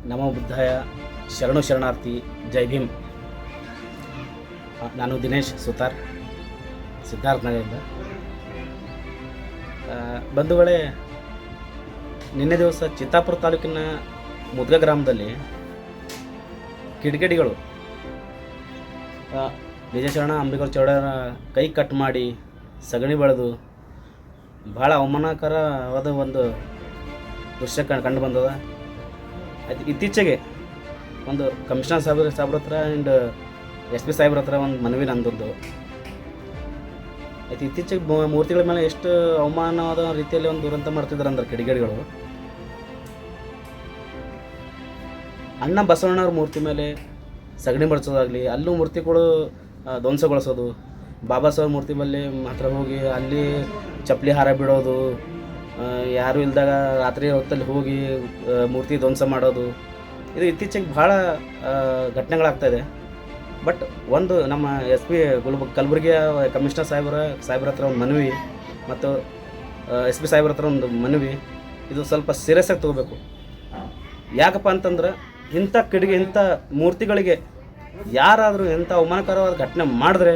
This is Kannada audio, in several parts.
ನಮೋ ಬುದ್ಧಾಯ, ಶರಣು ಶರಣಾರ್ಥಿ, ಜೈ ಭೀಮ್. ನಾನು ದಿನೇಶ್ ಸುತಾರ್, ಸಿದ್ಧಾರ್ಥ ನಗರದಿಂದ. ಬಂಧುಗಳೇ, ನಿನ್ನೆ ದಿವಸ ಚಿತ್ತಾಪುರ ತಾಲೂಕಿನ ಮುದ್ಗ ಗ್ರಾಮದಲ್ಲಿ ಕಿಡಿಗೇಡಿಗಳು ವಿಜಯಶರಣ ಅಂಬಿಗರ ಚೌಡರ ಕೈ ಕಟ್ ಮಾಡಿ ಸಗಣಿ ಬೆಳೆದು ಭಾಳ ಅವಮಾನಕರವಾದ ಒಂದು ದೃಶ್ಯ ಕಂಡು ಬಂದದ. ಅದು ಇತ್ತೀಚೆಗೆ ಒಂದು ಕಮಿಷನರ್ ಸಾಹೇಬ್ರ ಹತ್ರ ಆ್ಯಂಡ್ SP ಸಾಹೇಬ್ರ ಹತ್ರ ಒಂದು ಮನವಿ ನಂದದ್ದು. ಆಯ್ತು, ಇತ್ತೀಚೆಗೆ ಮೂರ್ತಿಗಳ ಮೇಲೆ ಎಷ್ಟು ಅವಮಾನವಾದ ರೀತಿಯಲ್ಲಿ ಒಂದು ದುರಂತ ಮಾಡ್ತಿದ್ದಾರೆ ಅಂದ್ರೆ ಕಿಡಿಗೇಡಿಗಳು. ಅಣ್ಣ ಬಸವಣ್ಣವ್ರ ಮೂರ್ತಿ ಮೇಲೆ ಸಗಣಿ ಬಳಸೋದಾಗಲಿ, ಅಲ್ಲೂ ಮೂರ್ತಿಗಳು ಧ್ವಂಸಗೊಳಿಸೋದು, ಬಾಬಾ ಸಾಹೇಬ್ ಮೂರ್ತಿ ಮೇಲೆ ಮಾತ್ರ ಹೋಗಿ ಅಲ್ಲಿ ಚಪ್ಪಲಿ ಹಾರ ಬಿಡೋದು, ಯಾರು ಇಲ್ದಾಗ ರಾತ್ರಿ ಹೊತ್ತಲ್ಲಿ ಹೋಗಿ ಮೂರ್ತಿ ಧ್ವಂಸ ಮಾಡೋದು, ಇದು ಇತ್ತೀಚೆಗೆ ಭಾಳ ಘಟನೆಗಳಾಗ್ತಾಯಿದೆ. ಬಟ್ ಒಂದು ನಮ್ಮ SP ಕಲಬುರಗಿಯ ಕಮಿಷನರ್ ಸಾಹೇಬ್ರ ಹತ್ರ ಒಂದು ಮನವಿ ಮತ್ತು SP ಸಾಹೇಬ್ರ ಹತ್ರ ಒಂದು ಮನವಿ, ಇದು ಸ್ವಲ್ಪ ಸೀರಿಯಸ್ ಆಗಿ ತೊಗೋಬೇಕು. ಯಾಕಪ್ಪ ಅಂತಂದ್ರೆ ಇಂಥ ಮೂರ್ತಿಗಳಿಗೆ ಯಾರಾದರೂ ಎಂಥ ಅವಮಾನಕರವಾದ ಘಟನೆ ಮಾಡಿದ್ರೆ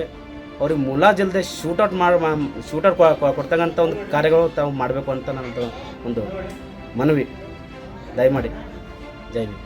ಅವ್ರಿಗೆ ಮುಲಾಜಿಲ್ಲದೆ ಶೂಟೌಟ್ ಕೊಡ್ತಕ್ಕಂಥ ಒಂದು ಕಾರ್ಯಗಳು ತಾವು ಮಾಡಬೇಕು ಅಂತ ನನ್ನ ಒಂದು ಮನವಿ. ದಯಮಾಡಿ. ಜೈ ಭೀಮ್.